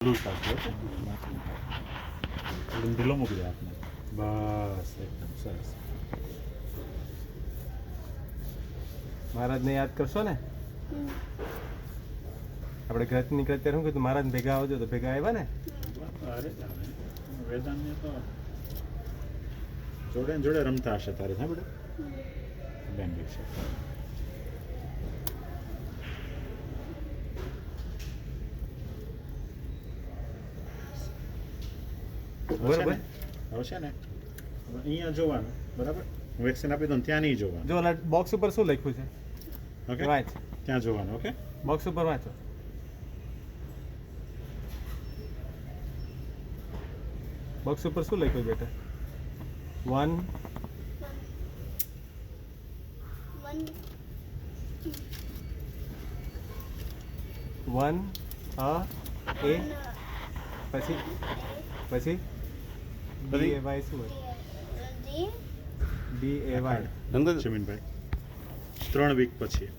loose આવશે okay ઢીલો મૂકી દે આપને બસ એકદમ સરસ મહારાજને યાદ કરશો ને આપણે ઘરથી નીકળે ત્યારે શું કીધું મહારાજ ભેગા આવજો તો ભેગા આવ્યા ને અરે વેદાંતને તો જોડે ને જોડે રમતા હશે તારે હા બેટા બેન બી છે બરોબર હવે છે ને અહીંયા જોવાનું બરાબર હું વેક્સિન આપી દઉં ત્યાં નહીં જોવાનું જો ઓલા બોક્સ ઉપર શું લખ્યું છે ઓકે વાંચ ત્યાં જોવાનું ઓકે બોક્સ ઉપર વાંચો બોક્સ ઉપર શું લખ્યું બેટા 1 અ એ પછી પછી બી એ વાય શું હોય બી એ વાય જમીનભાઈ 3 વીક પછી